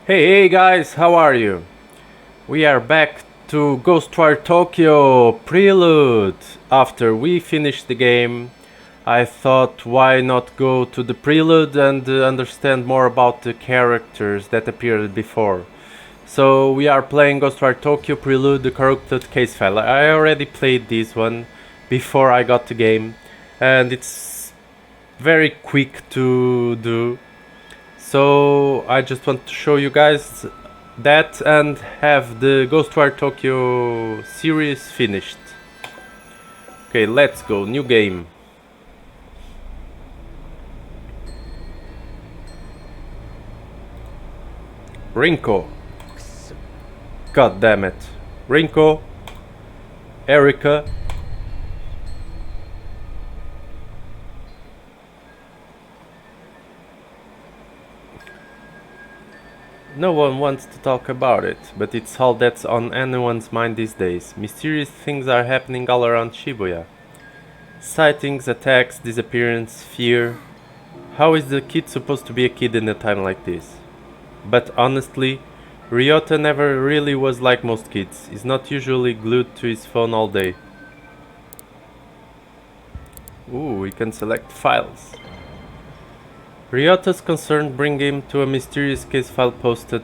Hey guys, how are you? We are back to Ghostwire Tokyo Prelude. After we finished the game, I thought why not go to the Prelude and understand more about the characters that appeared before. So we are playing Ghostwire Tokyo Prelude, the corrupted case file. I already played this one before I got the game, and it's very quick to do. So I just want to show you guys that and have the Ghostwire Tokyo series finished. Okay, let's go. New game. Rinko. God damn it. Rinko. Erika. No one wants to talk about it, but it's all that's on anyone's mind these days. Mysterious things are happening all around Shibuya. Sightings, attacks, disappearance, fear. How is the kid supposed to be a kid in a time like this? But honestly, Ryota never really was like most kids. He's not usually glued to his phone all day. Ooh, we can select files. Ryota's concern bring him to a mysterious case file posted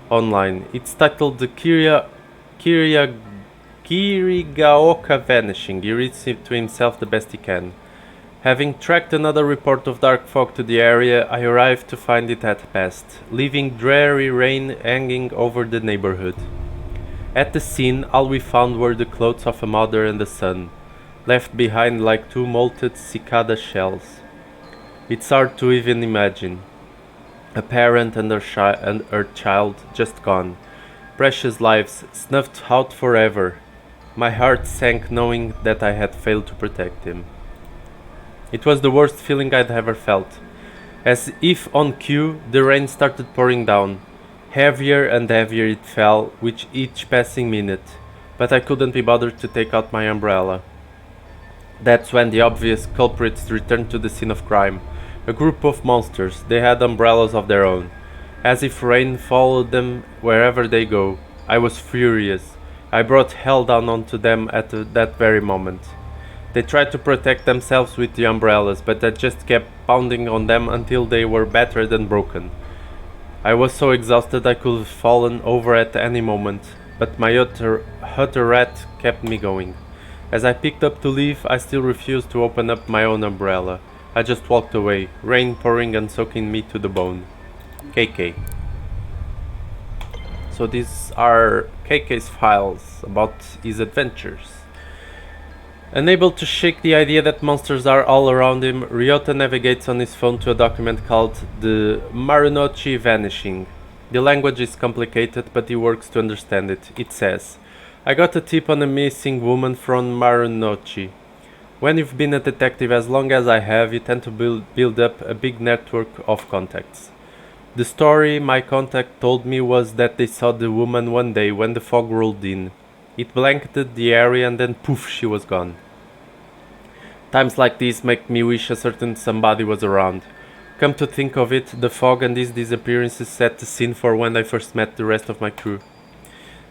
online. It's titled the Kirigaoka Vanishing. He reads it to himself the best he can. Having tracked another report of dark fog to the area, I arrived to find it had passed, leaving dreary rain hanging over the neighborhood. At the scene, all we found were the clothes of a mother and a son, left behind like two molted cicada shells. It's hard to even imagine. A parent and her child just gone. Precious lives snuffed out forever. My heart sank knowing that I had failed to protect him. It was the worst feeling I'd ever felt. As if on cue, the rain started pouring down. Heavier and heavier it fell with each passing minute, but I couldn't be bothered to take out my umbrella. That's when the obvious culprits returned to the scene of crime. A group of monsters. They had umbrellas of their own, as if rain followed them wherever they go. I was furious. I brought hell down onto them at that very moment. They tried to protect themselves with the umbrellas, but I just kept pounding on them until they were battered and broken. I was so exhausted I could have fallen over at any moment, but my utter rat kept me going. As I picked up to leave, I still refused to open up my own umbrella. I just walked away, rain pouring and soaking me to the bone. KK. So these are KK's files about his adventures. Unable to shake the idea that monsters are all around him, Ryota navigates on his phone to a document called the Marunouchi Vanishing. The language is complicated, but he works to understand it. It says, I got a tip on a missing woman from Marunouchi. When you've been a detective as long as I have, you tend to build up a big network of contacts. The story my contact told me was that they saw the woman one day when the fog rolled in. It blanketed the area and then poof, she was gone. Times like these make me wish a certain somebody was around. Come to think of it, the fog and these disappearances set the scene for when I first met the rest of my crew.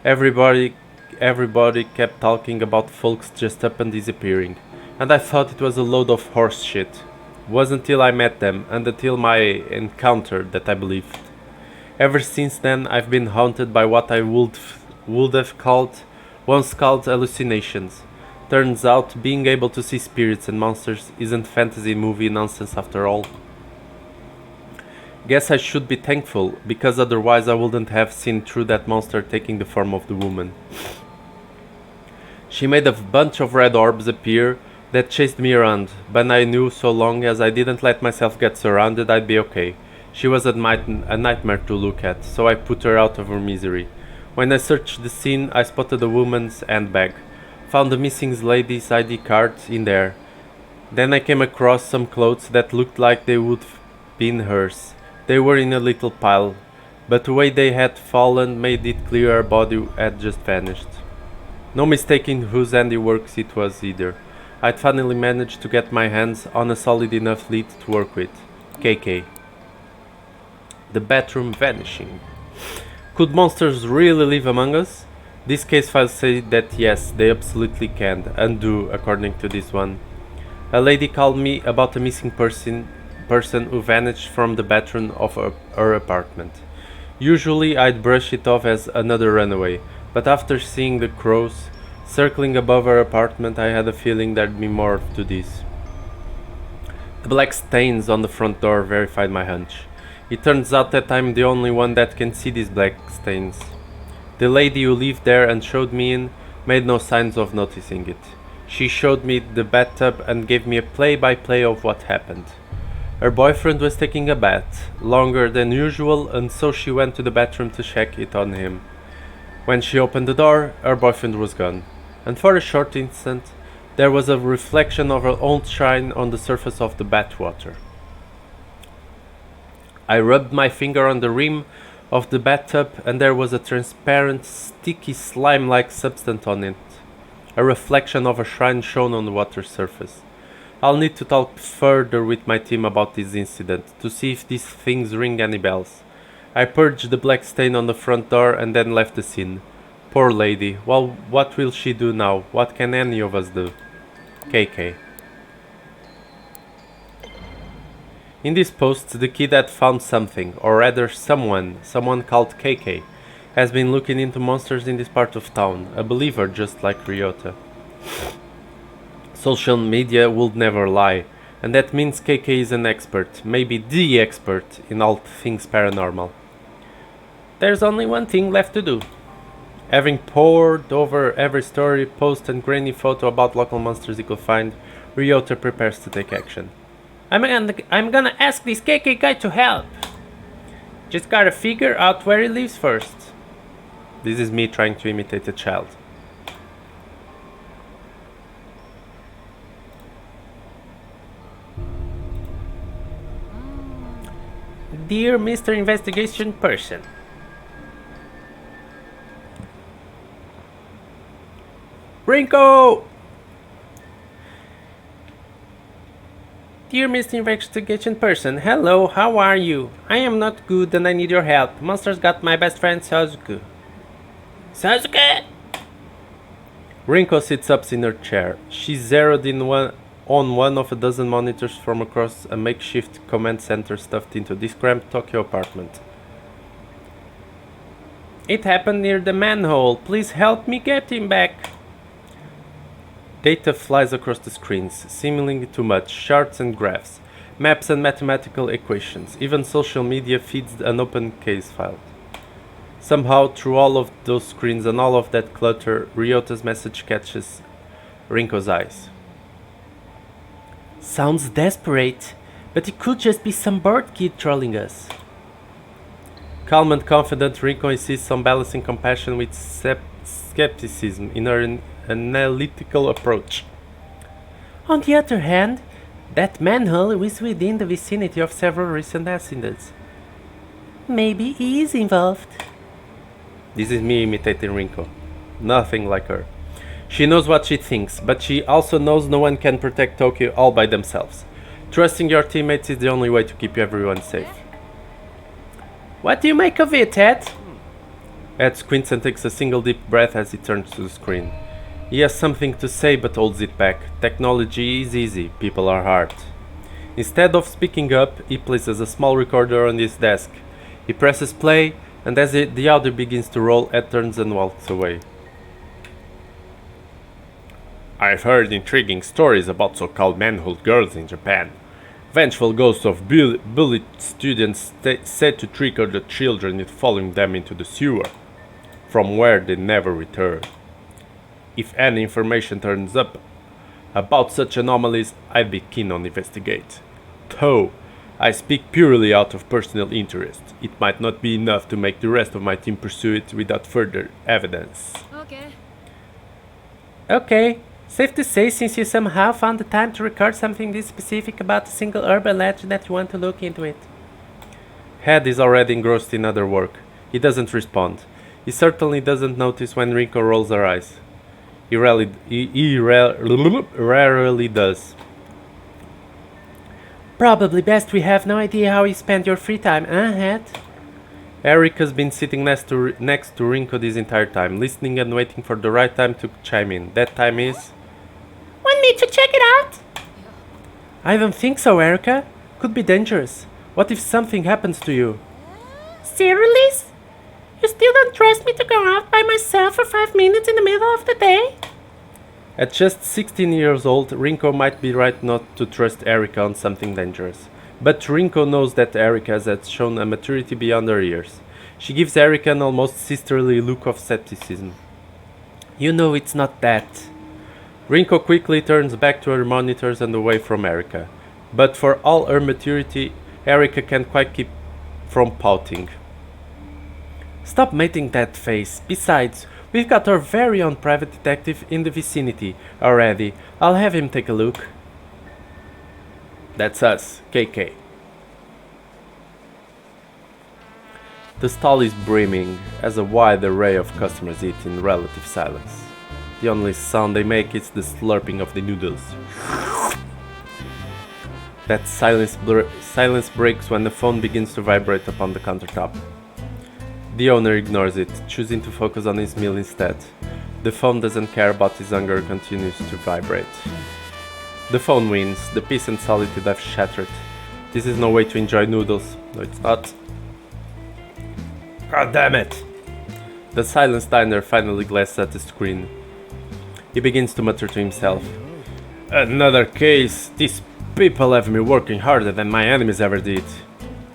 Everybody kept talking about folks just up and disappearing, and I thought it was a load of horse shit. It was until I met them and until my encounter that I believed. Ever since then, I've been haunted by what I would have once called hallucinations. Turns out, being able to see spirits and monsters isn't fantasy movie nonsense after all. Guess I should be thankful, because otherwise I wouldn't have seen through that monster taking the form of the woman. She made a bunch of red orbs appear that chased me around, but I knew so long as I didn't let myself get surrounded I'd be okay. She was a nightmare to look at, so I put her out of her misery. When I searched the scene, I spotted a woman's handbag. Found the missing lady's ID card in there. Then I came across some clothes that looked like they would have been hers. They were in a little pile, but the way they had fallen made it clear her body had just vanished. No mistaking whose handiwork it was either. I'd finally managed to get my hands on a solid enough lead to work with. KK. The bathroom vanishing. Could monsters really live among us? These case files say that yes, they absolutely can, and do, according to this one. A lady called me about a missing person who vanished from the bathroom of her apartment. Usually I'd brush it off as another runaway, but after seeing the crows circling above her apartment, I had a feeling there'd be more to this. The black stains on the front door verified my hunch. It turns out that I'm the only one that can see these black stains. The lady who lived there and showed me in made no signs of noticing it. She showed me the bathtub and gave me a play-by-play of what happened. Her boyfriend was taking a bath, longer than usual, and so she went to the bathroom to check it on him. When she opened the door, her boyfriend was gone, and for a short instant, there was a reflection of her own shine on the surface of the bathwater. I rubbed my finger on the rim of the bathtub, and there was a transparent, sticky slime-like substance on it. A reflection of a shrine shone on the water's surface. I'll need to talk further with my team about this incident, to see if these things ring any bells. I purged the black stain on the front door and then left the scene. Poor lady. Well, what will she do now? What can any of us do? KK. In this post, the kid had found something, or rather someone called KK, has been looking into monsters in this part of town, a believer just like Ryota. Social media would never lie, and that means KK is an expert, maybe the expert, in all things paranormal. There's only one thing left to do. Having pored over every story, post and grainy photo about local monsters he could find, Ryota prepares to take action. I'm gonna ask this KK guy to help. Just gotta figure out where he lives first. This is me trying to imitate a child. Dear Mr. Investigation Person. Rinko! Dear Mr. Investigation Person, hello, how are you? I am not good and I need your help. Monsters got my best friend Sasuke. Sasuke! Rinko sits up in her chair. She's zeroed in on one of a dozen monitors from across a makeshift command center stuffed into this cramped Tokyo apartment. It happened near the manhole. Please help me get him back. Data flies across the screens, seemingly too much, charts and graphs, maps and mathematical equations, even social media feeds an open case file. Somehow, through all of those screens and all of that clutter, Ryota's message catches Rinko's eyes. Sounds desperate, but it could just be some bored kid trolling us. Calm and confident, Rinko insists on balancing compassion with skepticism in her analytical approach. On the other hand, that manhole is within the vicinity of several recent accidents. Maybe he is involved. This is me imitating Rinko. Nothing like her. She knows what she thinks, but she also knows no one can protect Tokyo all by themselves. Trusting your teammates is the only way to keep everyone safe. What do you make of it, Ed? Ed squints and takes a single deep breath as he turns to the screen. He has something to say but holds it back. Technology is easy, people are hard. Instead of speaking up, he places a small recorder on his desk. He presses play, and as the audio begins to roll, Ed turns and walks away. I've heard intriguing stories about so-called manhole girls in Japan. Vengeful ghosts of bullied students said to trick other children into following them into the sewer, from where they never return. If any information turns up about such anomalies, I'd be keen on investigate. Though I speak purely out of personal interest, it might not be enough to make the rest of my team pursue it without further evidence. Okay. Safe to say, since you somehow found the time to record something this specific about a single urban legend, that you want to look into it. Head is already engrossed in other work. He doesn't respond. He certainly doesn't notice when Rinko rolls her eyes. He rarely does. Probably best we have no idea how you spend your free time, Head? Erica's been sitting next to Rinko this entire time, listening and waiting for the right time to chime in. That time is... Want me to check it out? I don't think so, Erica. Could be dangerous. What if something happens to you? Seriously? You still don't trust me to go out by myself for 5 minutes in the middle of the day? At just 16 years old, Rinko might be right not to trust Erica on something dangerous. But Rinko knows that Erica has shown a maturity beyond her years. She gives Erica an almost sisterly look of skepticism. You know it's not that. Rinko quickly turns back to her monitors and away from Erica. But for all her maturity, Erica can't quite keep from pouting. Stop making that face. Besides, we've got our very own private detective in the vicinity already. I'll have him take a look. That's us, KK. The stall is brimming as a wide array of customers eat in relative silence. The only sound they make is the slurping of the noodles. That silence breaks when the phone begins to vibrate upon the countertop. The owner ignores it, choosing to focus on his meal instead. The phone doesn't care about his hunger, continues to vibrate. The phone wins. The peace and solitude have shattered. This is no way to enjoy noodles. No, it's not. God damn it! The silenced diner finally glances at the screen. He begins to mutter to himself. Another case. These people have me working harder than my enemies ever did.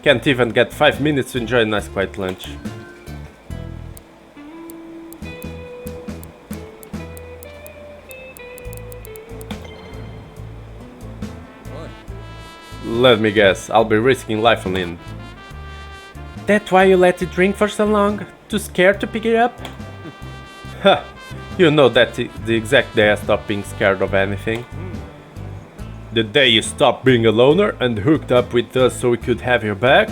Can't even get 5 minutes to enjoy a nice quiet lunch. Let me guess, I'll be risking life on it. That's why you let it drink for so long? Too scared to pick it up? Ha! You know that the exact day I stopped being scared of anything. The day you stopped being a loner and hooked up with us so we could have your back?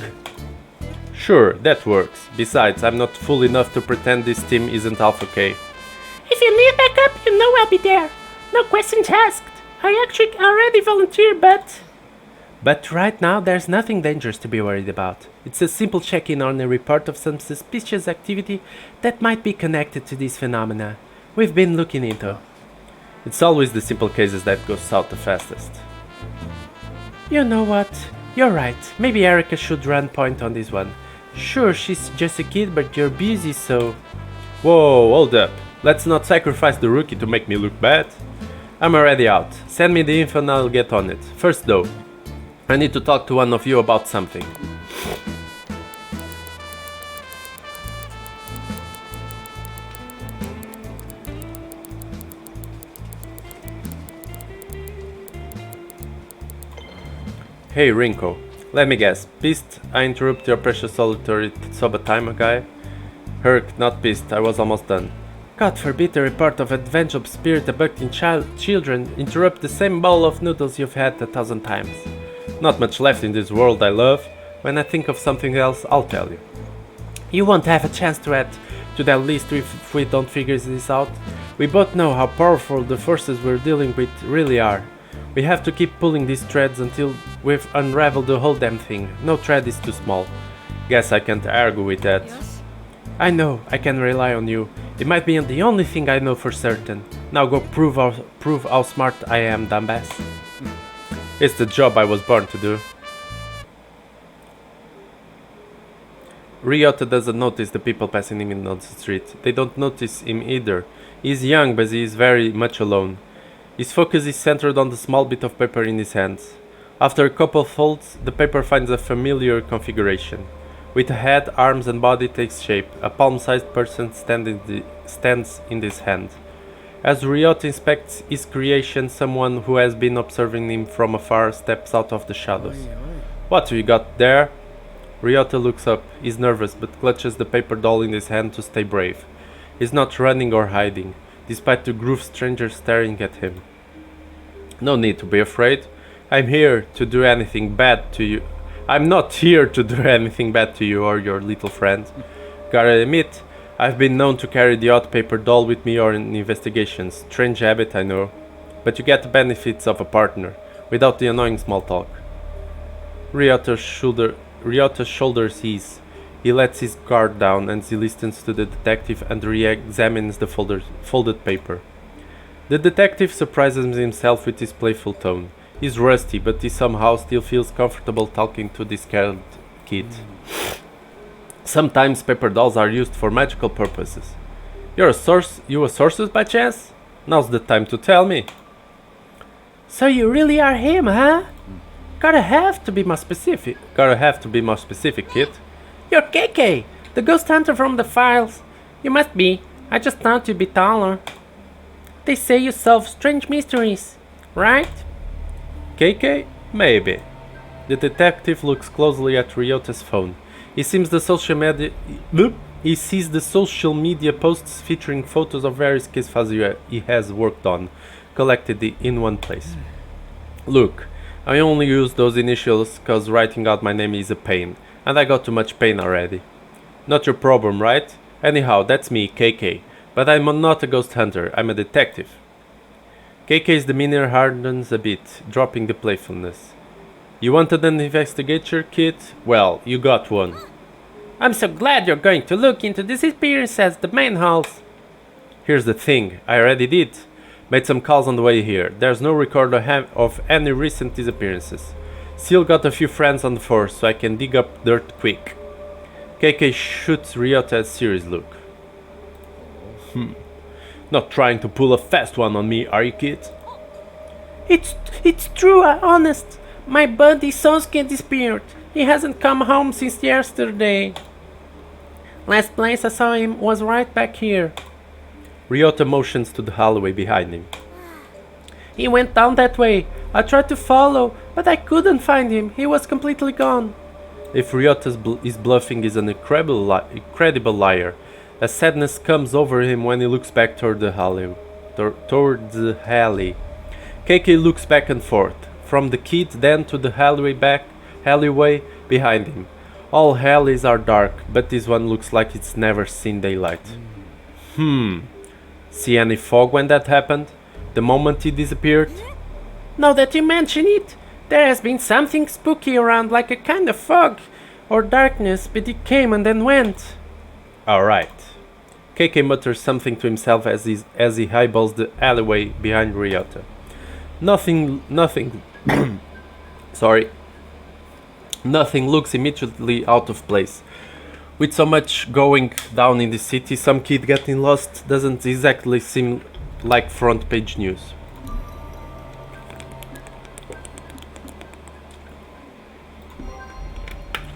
Sure, that works. Besides, I'm not fool enough to pretend this team isn't half okay. If you need backup, you know I'll be there. No questions asked. I actually already volunteered, but... But right now, there's nothing dangerous to be worried about. It's a simple check-in on a report of some suspicious activity that might be connected to these phenomena we've been looking into. It's always the simple cases that go south the fastest. You know what? You're right. Maybe Erica should run point on this one. Sure, she's just a kid, but you're busy, so... Whoa, hold up. Let's not sacrifice the rookie to make me look bad. I'm already out. Send me the info and I'll get on it. First though, I need to talk to one of you about something. Hey Rinko, let me guess, pissed I interrupt your precious solitary soba time guy? Herc, not pissed, I was almost done. God forbid a report of adventure spirit abducting children interrupt the same bowl of noodles you've had 1,000 times. Not much left in this world I love. When I think of something else, I'll tell you. You won't have a chance to add to that list if we don't figure this out. We both know how powerful the forces we're dealing with really are. We have to keep pulling these threads until we've unraveled the whole damn thing. No thread is too small. Guess I can't argue with that. I know, I can rely on you. It might be the only thing I know for certain. Now go prove how smart I am, dumbass. It's the job I was born to do. Ryota doesn't notice the people passing him on the street. They don't notice him either. He's young, but he is very much alone. His focus is centered on the small bit of paper in his hands. After a couple folds, the paper finds a familiar configuration. With a head, arms and body takes shape, a palm-sized person stands in his hand. As Ryota inspects his creation, someone who has been observing him from afar steps out of the shadows. What have you got there? Ryota looks up. He's nervous, but clutches the paper doll in his hand to stay brave. He's not running or hiding, despite the grooved stranger staring at him. No need to be afraid. I'm here to do anything bad to you. I'm not here to do anything bad to you or your little friend. Gotta admit, I've been known to carry the odd paper doll with me or in investigations. Strange habit, I know. But you get the benefits of a partner, without the annoying small talk. Ryota's shoulders ease. He lets his guard down and he listens to the detective and re-examines the folded paper. The detective surprises himself with his playful tone. He's rusty, but he somehow still feels comfortable talking to this scared kid. Sometimes paper dolls are used for magical purposes. You a sorceress by chance? Now's the time to tell me. So you really are him, huh? Gotta have to be more specific. Kid. You're KK, the ghost hunter from the files. You must be. I just thought you'd be taller. They say you solve strange mysteries, right? KK? Maybe. The detective looks closely at Ryota's phone. He sees the social media posts featuring photos of various case files he has worked on, collected in one place. Look, I only use those initials cause writing out my name is a pain, and I got too much pain already. Not your problem, right? Anyhow, that's me, KK. But I'm not a ghost hunter, I'm a detective. KK's demeanor hardens a bit, dropping the playfulness. You wanted an investigator, kid? Well, you got one. I'm so glad you're going to look into disappearances at the main halls. Here's the thing, I already did. Made some calls on the way here. There's no record of any recent disappearances. Still got a few friends on the force, so I can dig up dirt quick. KK shoots Ryota a serious look. Not trying to pull a fast one on me, are you, kid? It's true, honest. My buddy Sosuke disappeared. He hasn't come home since yesterday. Last place I saw him was right back here. Ryota motions to the hallway behind him. He went down that way. I tried to follow, but I couldn't find him. He was completely gone. If Ryota is bluffing, he's an incredible liar. A sadness comes over him when he looks back toward the alley. KK looks back and forth, from the kid then to the alleyway behind him. All alleys are dark, but this one looks like it's never seen daylight. See any fog when that happened? The moment he disappeared? Now that you mention it, there has been something spooky around, like a kind of fog or darkness, but it came and then went. Alright. KK mutters something to himself as he eyeballs the alleyway behind Ryota. Nothing looks immediately out of place. With so much going down in the city, some kid getting lost doesn't exactly seem like front page news.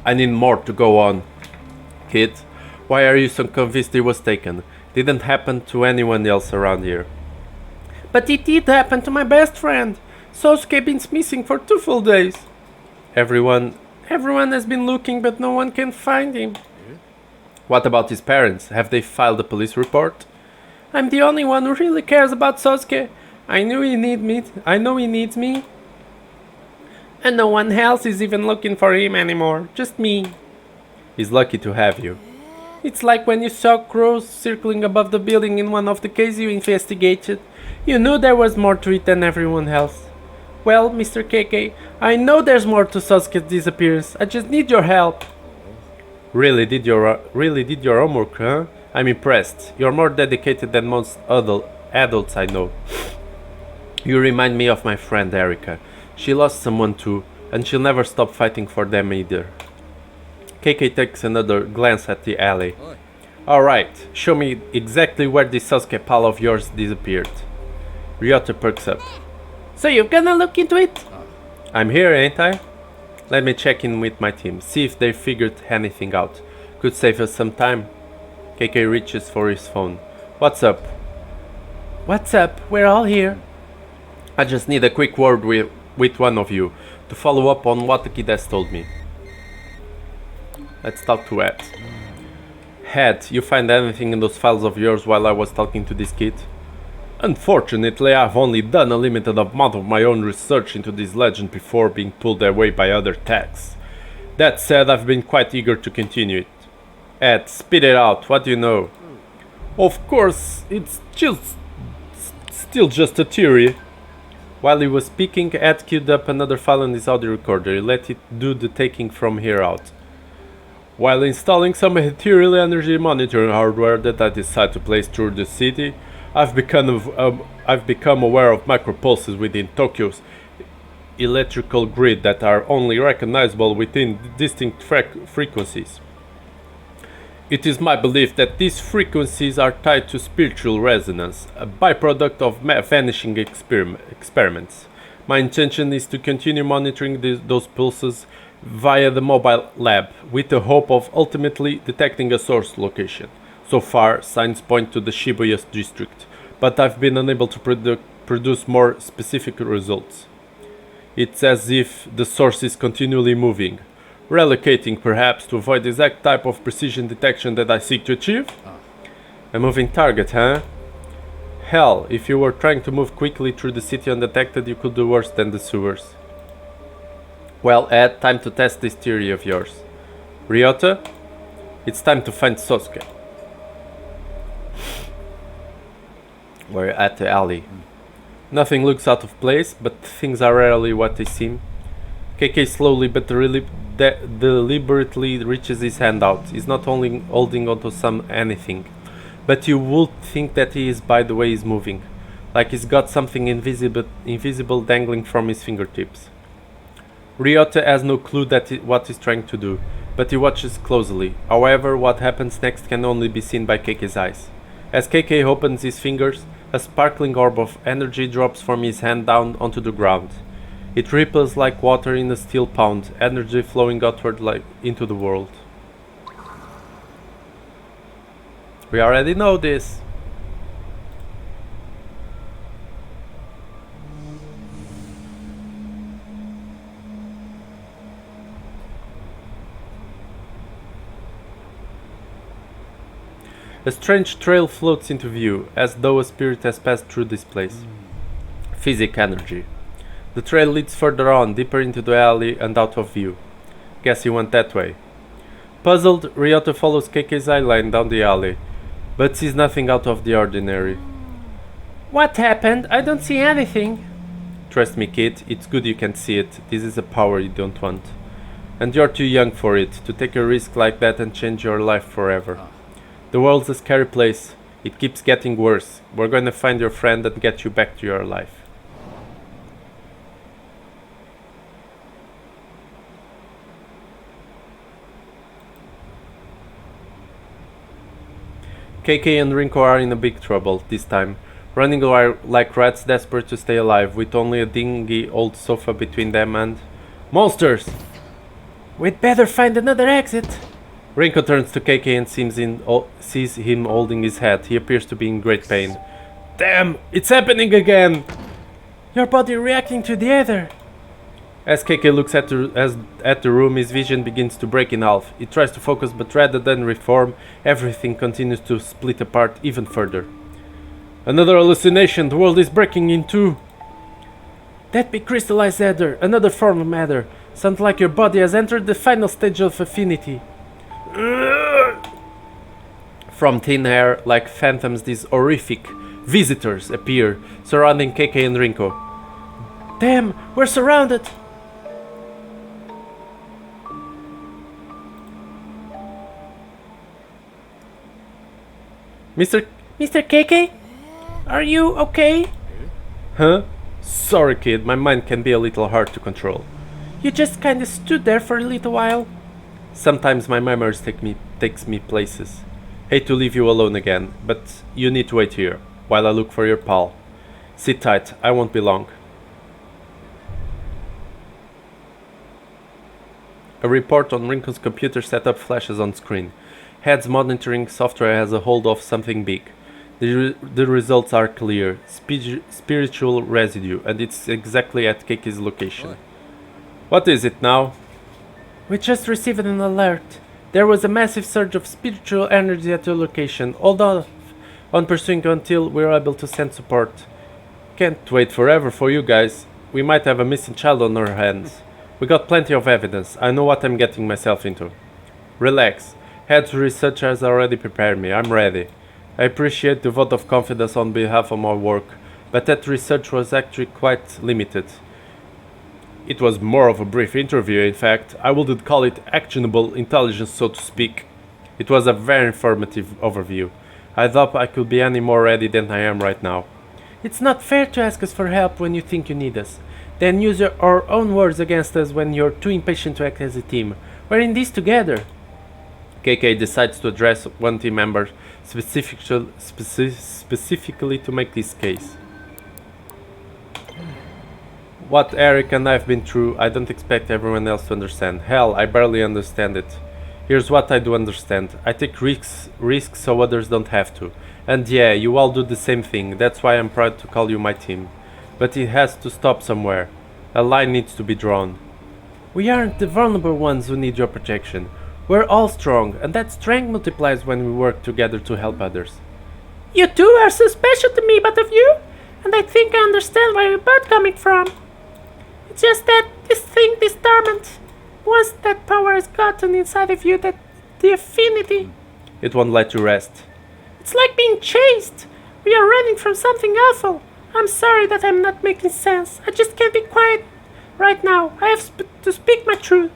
I need more to go on. Kid, why are you so convinced he was taken? Didn't happen to anyone else around here. But it did happen to my best friend. Sosuke been missing for 2 full days. Everyone has been looking, but no one can find him. What about his parents? Have they filed a police report? I'm the only one who really cares about Sosuke. I know he needs me. And no one else is even looking for him anymore. Just me. He's lucky to have you. It's like when you saw crows circling above the building in one of the cases you investigated. You knew there was more to it than everyone else. Well, Mr. KK, I know there's more to Sosuke's disappearance. I just need your help. Really did your homework, huh? I'm impressed. You're more dedicated than most adults I know. You remind me of my friend Erica. She lost someone too, and she'll never stop fighting for them either. KK takes another glance at the alley. Alright, show me exactly where this Sosuke pal of yours disappeared. Ryota perks up. So you're gonna look into it? I'm here, ain't I? Let me check in with my team, see if they figured anything out. Could save us some time. KK reaches for his phone. What's up? What's up? We're all here. I just need a quick word with one of you to follow up on what the kid has told me. Let's talk to Ed. Ed, you find anything in those files of yours while I was talking to this kid? Unfortunately, I've only done a limited amount of my own research into this legend before being pulled away by other texts. That said, I've been quite eager to continue it. Ed, spit it out, what do you know? Of course, it's still just a theory. While he was speaking, Ed queued up another file on his audio recorder. He let it do the taking from here out. While installing some ethereal energy monitoring hardware that I decided to place through the city, I've become aware of micropulses within Tokyo's electrical grid that are only recognizable within distinct frequencies. It is my belief that these frequencies are tied to spiritual resonance, a byproduct of vanishing experiments. My intention is to continue monitoring those pulses via the mobile lab, with the hope of ultimately detecting a source location. So far, signs point to the Shibuya district, but I've been unable to produce more specific results. It's as if the source is continually moving, relocating perhaps to avoid the exact type of precision detection that I seek to achieve? A moving target, huh? Hell, if you were trying to move quickly through the city undetected, you could do worse than the sewers. Well, Ed, time to test this theory of yours. Ryota, it's time to find Sosuke. We're at the alley. Nothing looks out of place, but things are rarely what they seem. KK slowly but deliberately reaches his hand out. He's not only holding onto anything, but you would think that he is by the way he's moving, like he's got something invisible dangling from his fingertips. Ryota has no clue what he's trying to do, but he watches closely. However, what happens next can only be seen by KK's eyes. As KK opens his fingers, a sparkling orb of energy drops from his hand down onto the ground. It ripples like water in a steel pond, energy flowing outward like into the world. We already know this. A strange trail floats into view, as though a spirit has passed through this place. Physic energy. The trail leads further on, deeper into the alley and out of view. Guess you went that way. Puzzled, Ryota follows KK's eye line down the alley, but sees nothing out of the ordinary. What happened? I don't see anything. Trust me, kid, it's good you can see it. This is a power you don't want. And you're too young for it, to take a risk like that and change your life forever. The world's a scary place. It keeps getting worse. We're gonna find your friend and get you back to your life. KK and Rinko are in a big trouble this time, running like rats desperate to stay alive, with only a dingy old sofa between them and... Monsters! We'd better find another exit. Rinko turns to KK and sees him holding his head. He appears to be in great pain. Damn! It's happening again! Your body reacting to the ether. As KK looks at the room, his vision begins to break in half. He tries to focus, but rather than reform, everything continues to split apart even further. Another hallucination! The world is breaking in two! That be crystallized ether, another form of matter. Sounds like your body has entered the final stage of affinity. From thin air, like phantoms, these horrific visitors appear, surrounding KK and Rinko. Damn, we're surrounded! Mr. KK? Are you okay? Huh? Sorry, kid, my mind can be a little hard to control. You just kinda stood there for a little while. Sometimes my memories takes me places. Hate to leave you alone again, but you need to wait here, while I look for your pal. Sit tight, I won't be long. A report on Rinko's computer setup flashes on screen. Head's monitoring software has a hold of something big. The results are clear. Spiritual residue, and it's exactly at KK's location. What is it now? We just received an alert. There was a massive surge of spiritual energy at your location. Hold on pursuing until we're able to send support. Can't wait forever for you guys. We might have a missing child on our hands. We got plenty of evidence. I know what I'm getting myself into. Relax. Head's research has already prepared me. I'm ready. I appreciate the vote of confidence on behalf of my work, but that research was actually quite limited. It was more of a brief interview, in fact. I wouldn't call it actionable intelligence, so to speak. It was a very informative overview. I thought I could be any more ready than I am right now. It's not fair to ask us for help when you think you need us. Then use our own words against us when you're too impatient to act as a team. We're in this together. KK decides to address one team member specifically to make this case. What Eric and I have been through, I don't expect everyone else to understand. Hell, I barely understand it. Here's what I do understand. I take risks so others don't have to. And yeah, you all do the same thing. That's why I'm proud to call you my team. But it has to stop somewhere. A line needs to be drawn. We aren't the vulnerable ones who need your protection. We're all strong, and that strength multiplies when we work together to help others. You two are so special to me, both of you, and I think I understand where you're both coming from. It's just that this torment, once that power has gotten inside of you, that the affinity... It won't let you rest. It's like being chased. We are running from something awful. I'm sorry that I'm not making sense. I just can't be quiet right now. I have to speak my truth.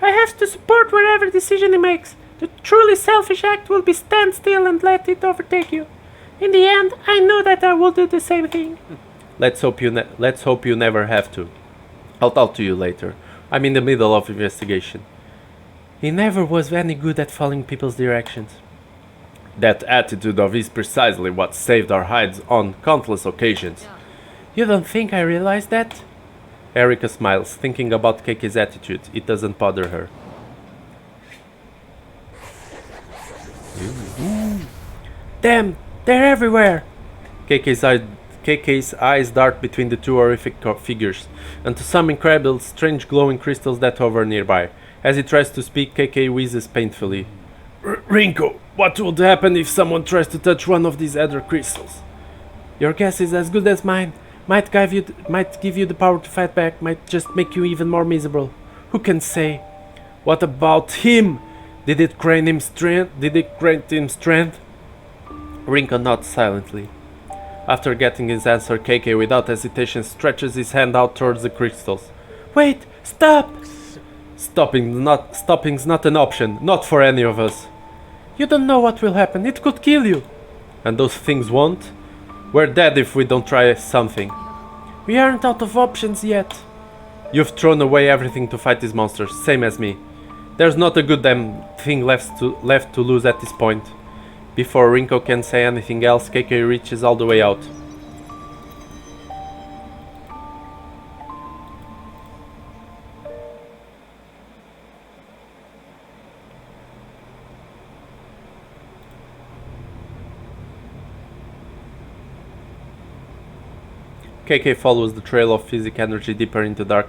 I have to support whatever decision he makes. The truly selfish act will be stand still and let it overtake you. In the end, I know that I will do the same thing. Let's hope you never have to. I'll talk to you later. I'm in the middle of investigation. He never was any good at following people's directions. That attitude of his precisely what saved our hides on countless occasions. You don't think I realized that? Erica smiles, thinking about KK's attitude. It doesn't bother her. Damn, they're everywhere! KK's eyes dart between the two horrific figures, and to some incredible, strange glowing crystals that hover nearby. As he tries to speak, KK wheezes painfully. Rinko, what would happen if someone tries to touch one of these other crystals? Your guess is as good as mine. Might give you the power to fight back, might just make you even more miserable. Who can say? What about him? Did it grant him strength? Rinko nods silently. After getting his answer, KK without hesitation stretches his hand out towards the crystals. Wait! Stop! Stopping's not an option, not for any of us. You don't know what will happen, it could kill you. And those things won't? We're dead if we don't try something. We aren't out of options yet. You've thrown away everything to fight these monsters, same as me. There's not a good damn thing left to lose at this point. Before Rinko can say anything else, KK reaches all the way out. KK follows the trail of physic energy deeper into dark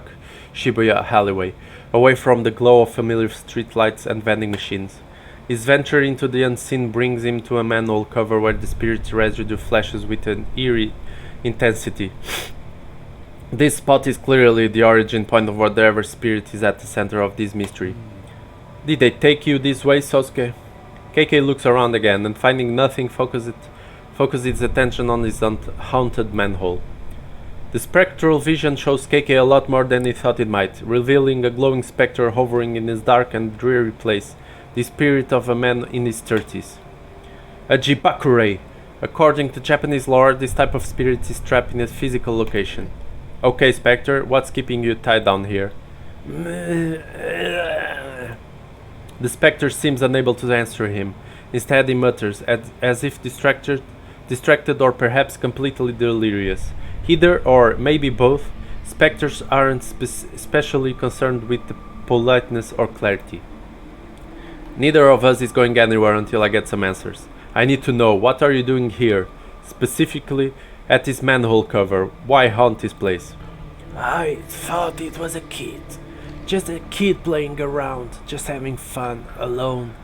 Shibuya alleyway, away from the glow of familiar streetlights and vending machines. His venture into the unseen brings him to a manhole cover where the spirit's residue flashes with an eerie intensity. This spot is clearly the origin point of whatever spirit is at the center of this mystery. Did they take you this way, Sosuke? KK looks around again and finding nothing focuses its attention on his haunted manhole. The spectral vision shows KK a lot more than he thought it might, revealing a glowing spectre hovering in this dark and dreary place, the spirit of a man in his 30s. A Jibakurei. According to Japanese lore, this type of spirit is trapped in a physical location. Okay, Spectre, what's keeping you tied down here? The Spectre seems unable to answer him. Instead he mutters, as if distracted or perhaps completely delirious. Either, or maybe both, specters aren't especially concerned with the politeness or clarity. Neither of us is going anywhere until I get some answers. I need to know, what are you doing here? Specifically, at this manhole cover. Why haunt this place? I thought it was a kid. Just a kid playing around, just having fun, alone.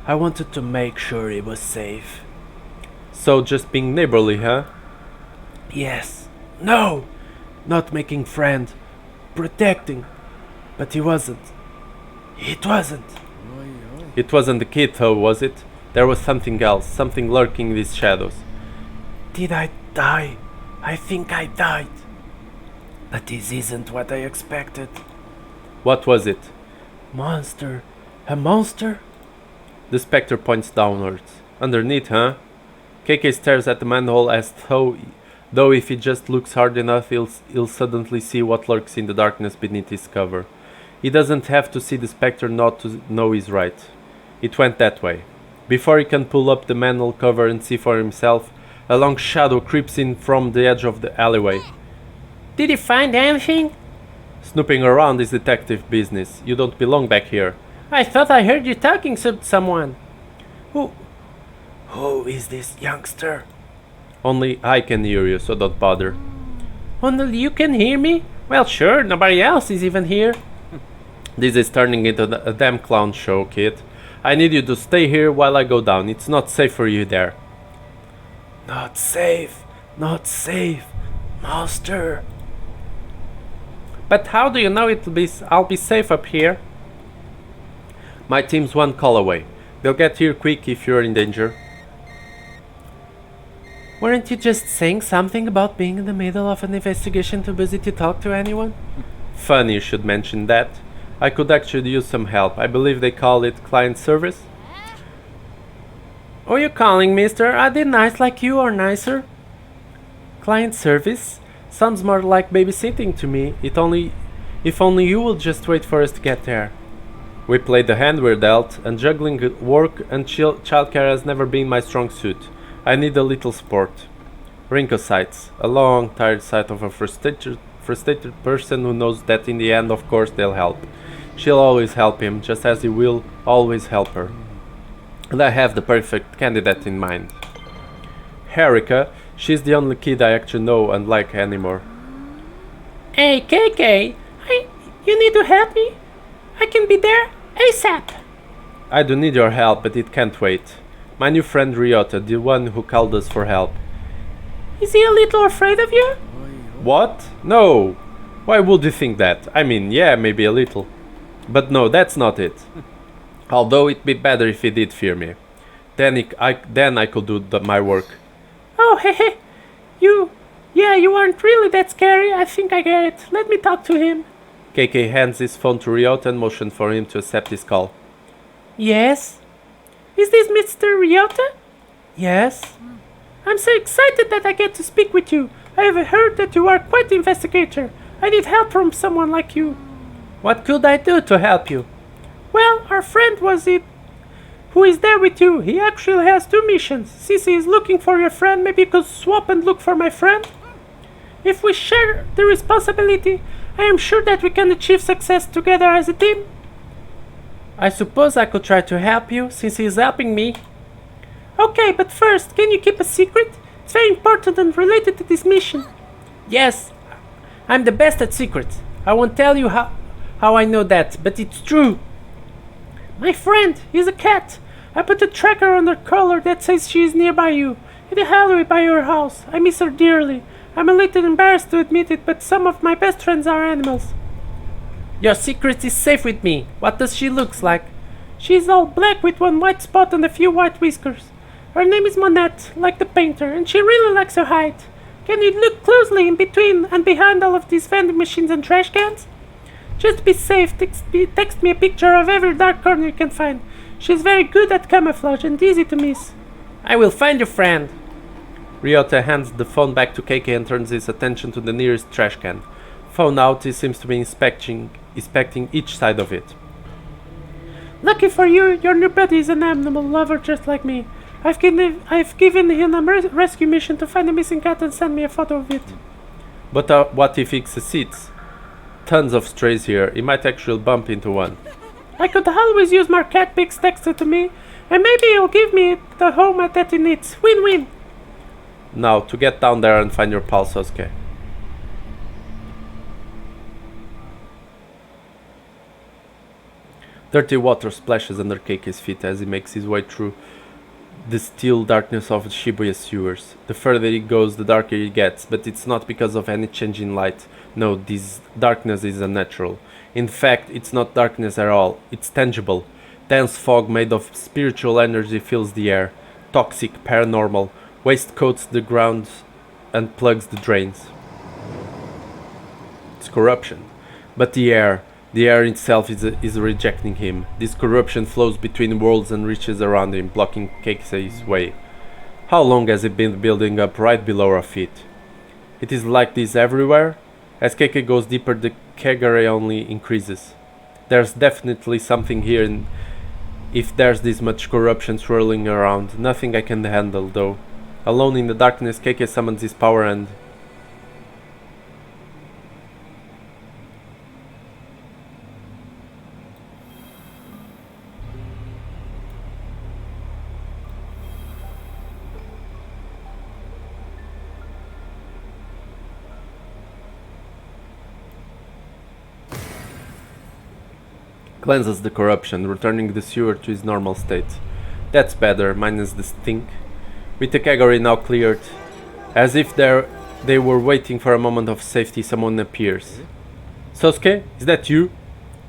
I wanted to make sure he was safe. So just being neighborly, huh? Yes. No! Not making friend. Protecting. But he wasn't. It wasn't. It wasn't the kid though, was it? There was something else, something lurking in these shadows. Did I die? I think I died. But this isn't what I expected. What was it? Monster. A monster? The spectre points downwards. Underneath, huh? KK stares at the manhole as though if he just looks hard enough, he'll suddenly see what lurks in the darkness beneath his cover. He doesn't have to see the spectre not to know he's right. It went that way. Before he can pull up the manhole cover and see for himself, a long shadow creeps in from the edge of the alleyway. Did you find anything? Snooping around is detective business. You don't belong back here. I thought I heard you talking to someone. Who is this youngster? Only I can hear you, so don't bother. Only you can hear me? Well, sure, nobody else is even here. This is turning into a damn clown show, kid. I need you to stay here while I go down. It's not safe for you there. Not safe. Not safe. Monster. But how do you know I'll be safe up here? My team's one call away. They'll get here quick if you're in danger. Weren't you just saying something about being in the middle of an investigation too busy to talk to anyone? Funny you should mention that. I could actually use some help. I believe they call it client service. Oh, you calling, mister? I did nice like you or nicer. Client service? Sounds more like babysitting to me. If only you will just wait for us to get there. We played the hand we're dealt, and juggling work and childcare has never been my strong suit. I need a little support. Wrinkle sights, a long, tired sight of a frustrated person who knows that in the end, of course, they'll help. She'll always help him, just as he will always help her. And I have the perfect candidate in mind. Erica, she's the only kid I actually know and like anymore. Hey, KK, you need to help me? I can be there ASAP. I do need your help, but it can't wait. My new friend Ryota, the one who called us for help. Is he a little afraid of you? What? No! Why would you think that? I mean, yeah, maybe a little. But no, that's not it. Although it'd be better if he did fear me. Then I could do my work. Oh, hehe. You aren't really that scary. I think I get it. Let me talk to him. KK hands his phone to Ryota and motions for him to accept his call. Yes? Is this Mr. Ryota? Yes. I'm so excited that I get to speak with you. I have heard that you are quite the investigator. I need help from someone like you. What could I do to help you? Well, our friend who is there with you. He actually has 2 missions. Since he is looking for your friend, maybe you could swap and look for my friend? If we share the responsibility, I am sure that we can achieve success together as a team. I suppose I could try to help you, since he is helping me. Okay, but first, can you keep a secret? It's very important and related to this mission. Yes, I'm the best at secrets. I won't tell you how I know that, but it's true. My friend is a cat. I put a tracker on her collar that says she is nearby you, in the hallway by your house. I miss her dearly. I'm a little embarrassed to admit it, but some of my best friends are animals. Your secret is safe with me. What does she look like? She's all black with 1 white spot and a few white whiskers. Her name is Monette, like the painter, and she really likes her height. Can you look closely in between and behind all of these vending machines and trash cans? Just to be safe, text me a picture of every dark corner you can find. She's very good at camouflage and easy to miss. I will find your friend. Ryota hands the phone back to KK and turns his attention to the nearest trash can. Phone out, he seems to be inspecting each side of it. Lucky for you, your new buddy is an animal lover just like me. I've given him a rescue mission to find a missing cat and send me a photo of it. But what if he succeeds? Tons of strays here. He might actually bump into one. I could always use more cat pics texted to me, and maybe he'll give me the home that he needs. Win-win. Now, to get down there and find your pal Sosuke. Dirty water splashes under KK's feet as he makes his way through the still darkness of Shibuya sewers. The further he goes, the darker it gets, but it's not because of any change in light. No, this darkness is unnatural. In fact, it's not darkness at all. It's tangible. Dense fog made of spiritual energy fills the air. Toxic, paranormal. Waste coats the ground and plugs the drains. It's corruption. But the air itself is rejecting him. This corruption flows between worlds and reaches around him, blocking Keikei's way. How long has it been building up right below our feet? It is like this everywhere. As Keikei goes deeper, the kegare only increases. There's definitely something here, and if there's this much corruption swirling around, nothing I can handle though. Alone in the darkness, Keikei summons his power and cleanses the corruption, returning the sewer to its normal state. That's better, minus the stink. With the kegare now cleared, as if they were waiting for a moment of safety, someone appears. Sosuke, is that you?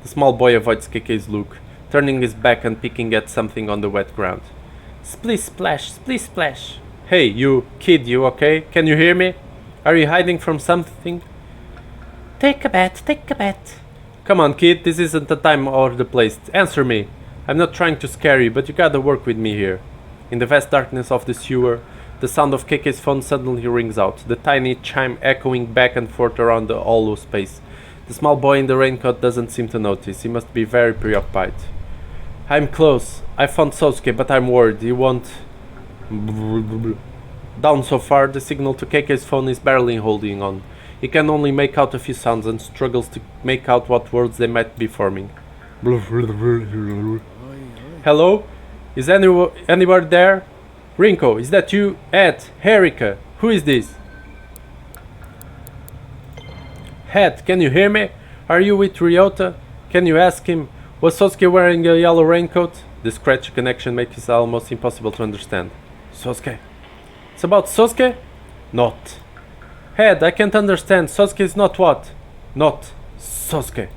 The small boy avoids Keikei's look, turning his back and picking at something on the wet ground. Splish splash, splish splash. Hey, you, kid, you okay? Can you hear me? Are you hiding from something? Take a bat, take a bat. Come on, kid, this isn't the time or the place. Answer me. I'm not trying to scare you, but you gotta work with me here. In the vast darkness of the sewer, the sound of Keikei's phone suddenly rings out, the tiny chime echoing back and forth around the hollow space. The small boy in the raincoat doesn't seem to notice. He must be very preoccupied. I'm close. I found Sosuke, but I'm worried. He won't... Down so far, the signal to Keikei's phone is barely holding on. He can only make out a few sounds and struggles to make out what words they might be forming. Hello? Is anybody there? Rinko, is that you? Ed, Erika, who is this? Ed, can you hear me? Are you with Ryota? Can you ask him? Was Sosuke wearing a yellow raincoat? The scratchy connection makes it almost impossible to understand. Sosuke. It's about Sosuke? Not. Ed, I can't understand. Sosuke is not what? Not Sosuke.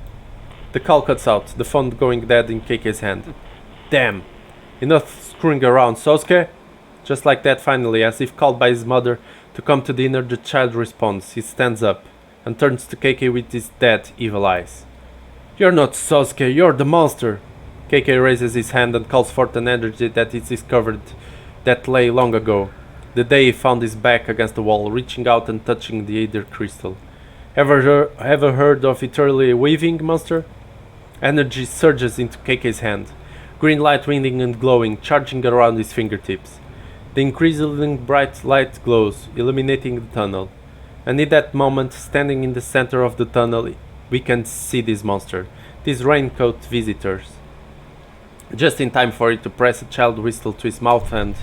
The call cuts out, the phone going dead in Keikei's hand. Damn. Enough screwing around, Sosuke? Just like that, finally, as if called by his mother to come to dinner, the child responds. He stands up and turns to Keikei with his dead, evil eyes. You're not Sosuke, you're the monster. Keikei raises his hand and calls forth an energy that is discovered that lay long ago. The day he found his back against the wall, reaching out and touching the Aether crystal. Ever heard of eternally weaving, monster? Energy surges into Keikei's hand, green light winding and glowing, charging around his fingertips. The increasingly bright light glows, illuminating the tunnel. And in that moment, standing in the center of the tunnel, we can see this monster, these raincoat visitors. Just in time for it to press a child whistle to his mouth and...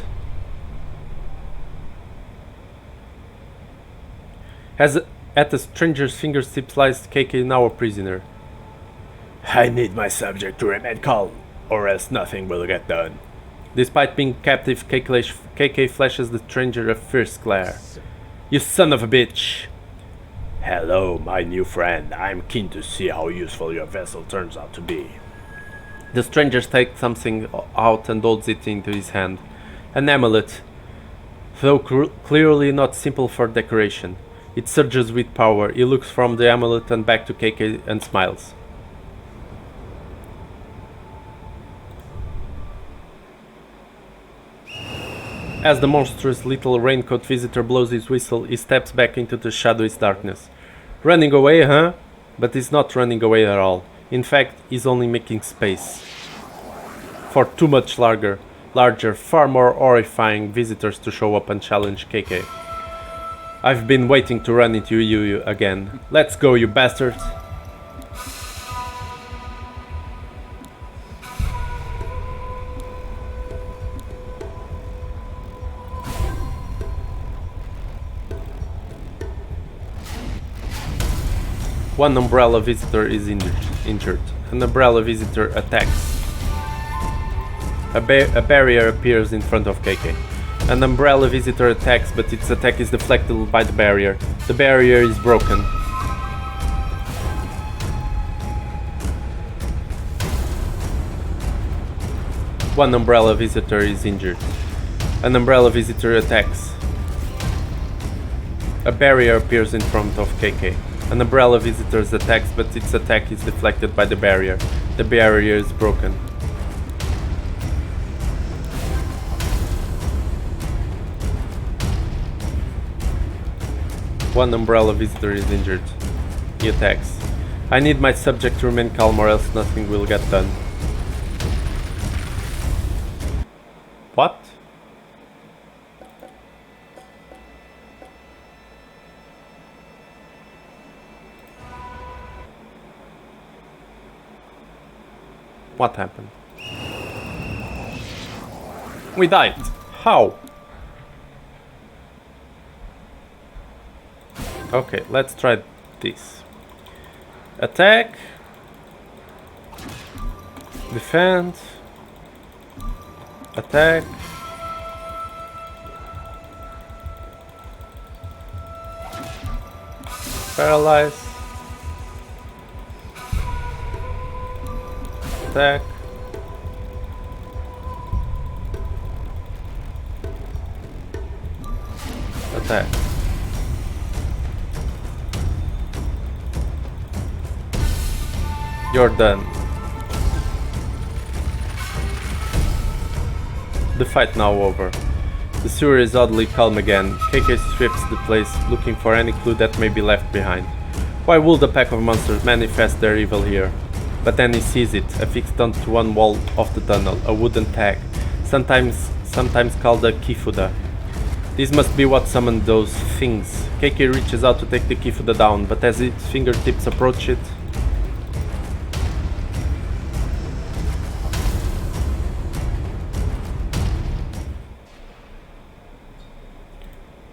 As at the stranger's fingertips lies Keikei, now a prisoner. I need my subject to remain calm, or else nothing will get done. Despite being captive, Keikei flashes the stranger a fierce glare. You son of a bitch! Hello, my new friend. I'm keen to see how useful your vessel turns out to be. The stranger takes something out and holds it into his hand. An amulet, though clearly not simple for decoration. It surges with power. He looks from the amulet and back to Keikei and smiles. As the monstrous little raincoat visitor blows his whistle, he steps back into the shadowy darkness. Running away, huh? But he's not running away at all. In fact, he's only making space for too much larger, far more horrifying visitors to show up and challenge Keikei. I've been waiting to run into you again. Let's go, you bastards! One umbrella visitor is injured. An umbrella visitor attacks. A barrier appears in front of Keikei. An umbrella visitor attacks, but its attack is deflected by the barrier. The barrier is broken. One umbrella visitor is injured. An umbrella visitor attacks. A barrier appears in front of Keikei. An umbrella visitors attacks, but its attack is deflected by the barrier. The barrier is broken. One umbrella visitor is injured. He attacks. I need my subject to remain calm or else nothing will get done. What? What happened? We died. How? Okay, let's try this. Attack. Defend. Attack. Paralyze. Attack. Attack. You're done. The fight now over. The sewer is oddly calm again. KK strips the place, looking for any clue that may be left behind. Why would a pack of monsters manifest their evil here? But then he sees it, affixed onto one wall of the tunnel, a wooden tag, sometimes called a kifuda. This must be what summoned those things. KK reaches out to take the kifuda down, but as his fingertips approach it,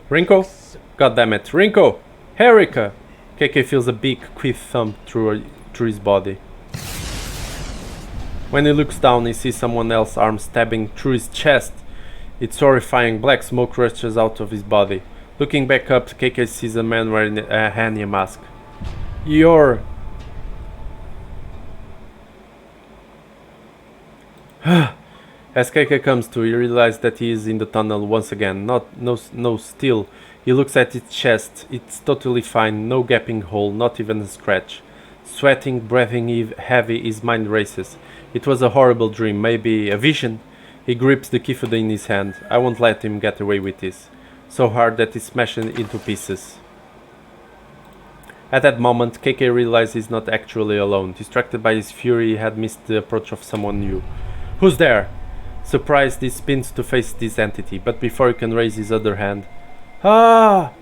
Rinko? God damn it, Rinko! Herika! KK feels a big, quick thump through his body. When he looks down, he sees someone else's arm stabbing through his chest. It's horrifying. Black smoke rushes out of his body. Looking back up, KK sees a man wearing a Hania mask. You're... As KK comes to, he realizes that he is in the tunnel once again. No, still. He looks at its chest. It's totally fine. No gaping hole, not even a scratch. Sweating, breathing heavy, his mind races. It was a horrible dream, maybe a vision. He grips the kifuda in his hand. I won't let him get away with this. So hard that he smashes it into pieces. At that moment, KK realizes he's not actually alone. Distracted by his fury, he had missed the approach of someone new. Who's there? Surprised, he spins to face this entity, but before he can raise his other hand... Ah!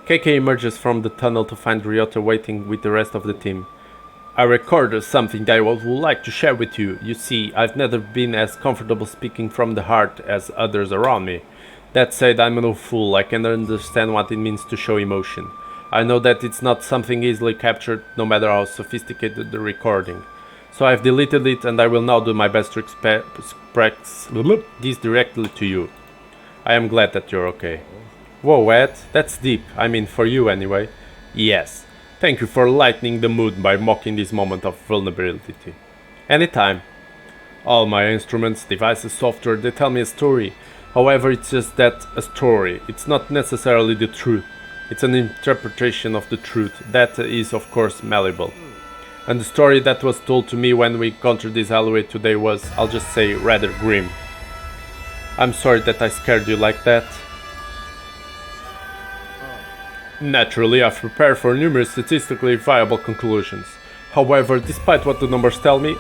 KK emerges from the tunnel to find Ryota waiting with the rest of the team. I recorded something that I would like to share with you. You see, I've never been as comfortable speaking from the heart as others around me. That said, I'm no fool. I can understand what it means to show emotion. I know that it's not something easily captured, no matter how sophisticated the recording. So I've deleted it, and I will now do my best to express this directly to you. I am glad that you're okay. Whoa, Ed, that's deep. I mean, for you anyway. Yes. Thank you for lightening the mood by mocking this moment of vulnerability. Anytime. All my instruments, devices, software, they tell me a story. However, it's just that, a story. It's not necessarily the truth. It's an interpretation of the truth. That is, of course, malleable. And the story that was told to me when we encountered this alleyway today was, I'll just say, rather grim. I'm sorry that I scared you like that. Naturally, I've prepared for numerous statistically viable conclusions. However, despite what the numbers tell me,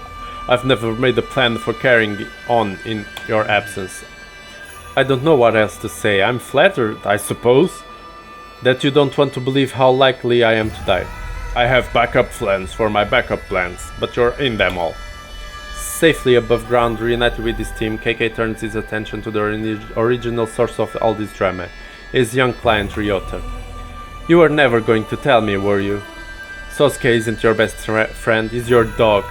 I've never made a plan for carrying on in your absence. I don't know what else to say. I'm flattered, I suppose, that you don't want to believe how likely I am to die. I have backup plans for my backup plans, but you're in them all. Safely above ground, reunited with his team, KK turns his attention to the original source of all this drama, his young client Ryota. You were never going to tell me, were you? Sosuke isn't your best friend, he's your dog.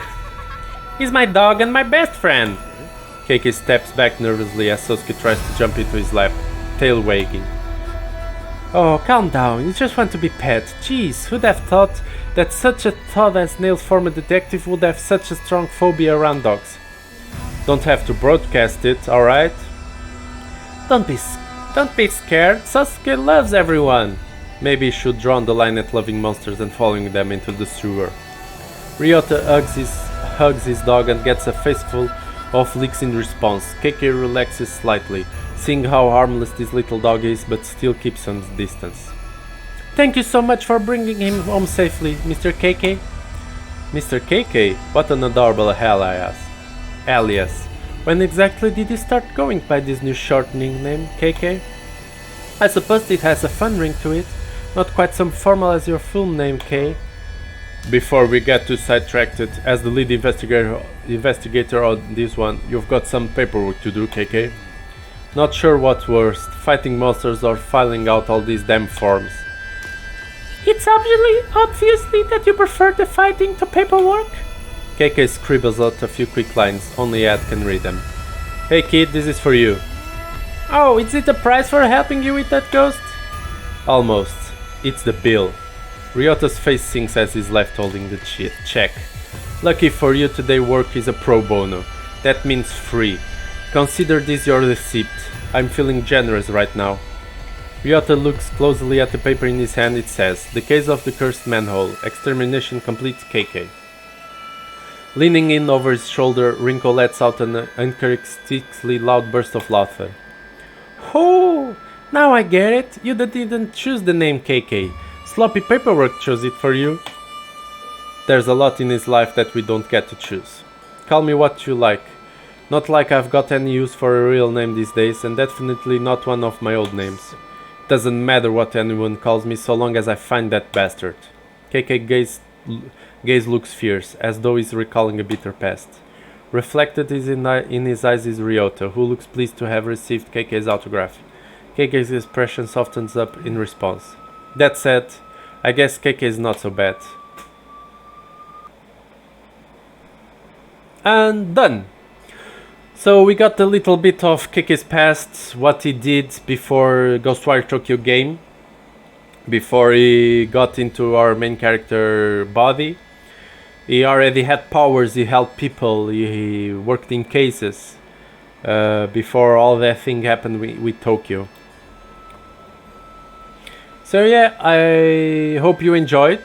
He's my dog and my best friend. KK steps back nervously as Sosuke tries to jump into his lap, tail wagging. Oh, calm down, you just want to be pet. Jeez, who'd have thought that such a thought as Nail former detective would have such a strong phobia around dogs? Don't have to broadcast it, alright? Don't be scared. Sasuke loves everyone. Maybe you should draw on the line at loving monsters and following them into the sewer. Ryota hugs his dog and gets a faceful of licks in response. KK relaxes slightly, seeing how harmless this little dog is, but still keeps some distance. Thank you so much for bringing him home safely, Mr. KK. Mr. KK? What an adorable alias. When exactly did you start going by this new shortening name, KK? I suppose it has a fun ring to it, not quite so formal as your full name, K. Before we get too sidetracked, as the lead investigator on this one, you've got some paperwork to do, KK. Not sure what's worst, fighting monsters or filing out all these damn forms. It's obviously that you prefer the fighting to paperwork. KK scribbles out a few quick lines, only Ed can read them. Hey kid, this is for you. Oh, is it a prize for helping you with that ghost? Almost. It's the bill. Ryota's face sinks as he's left holding the check. Lucky for you, today work is a pro bono. That means free. Consider this your receipt. I'm feeling generous right now. Ryota looks closely at the paper in his hand. It says, The Case of the Cursed Manhole. Extermination complete, KK. Leaning in over his shoulder, Rinko lets out an uncharacteristically loud burst of laughter. Oh, now I get it. You didn't choose the name KK. Sloppy paperwork chose it for you. There's a lot in his life that we don't get to choose. Call me what you like. Not like I've got any use for a real name these days, and definitely not one of my old names. Doesn't matter what anyone calls me so long as I find that bastard. KK gaze looks fierce, as though he's recalling a bitter past. Reflected in his eyes is Ryota, who looks pleased to have received KK's autograph. KK's expression softens up in response. That said, I guess KK is not so bad. And done! So we got a little bit of KK's past, what he did before Ghostwire Tokyo game, before he got into our main character body. He already had powers, he helped people, he worked in cases before all that thing happened with Tokyo. So yeah, I hope you enjoyed.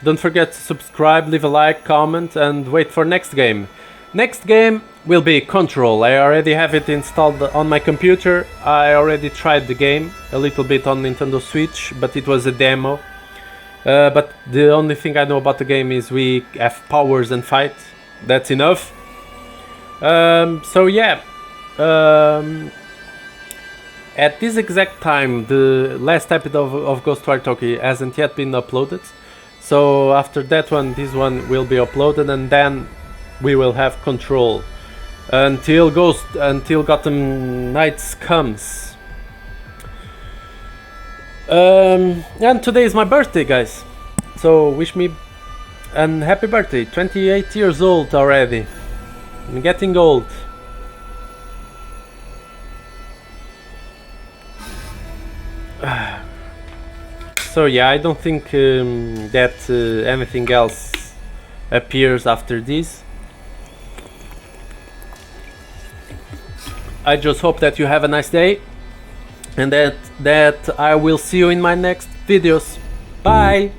Don't forget to subscribe, leave a like, comment, and wait for next game. Next game will be Control. I already have it installed on my computer. I already tried the game a little bit on Nintendo Switch, but it was a demo. But the only thing I know about the game is we have powers and fight. That's enough. So yeah. At this exact time, the last episode of Ghostwire Tokyo hasn't yet been uploaded. So after that one, this one will be uploaded, and then we will have Control until Gotham Knights comes. And today is my birthday, guys. So wish me a happy birthday. 28 years old already. I'm getting old. So yeah, I don't think that anything else appears after this. I just hope that you have a nice day, and that I will see you in my next videos. Bye!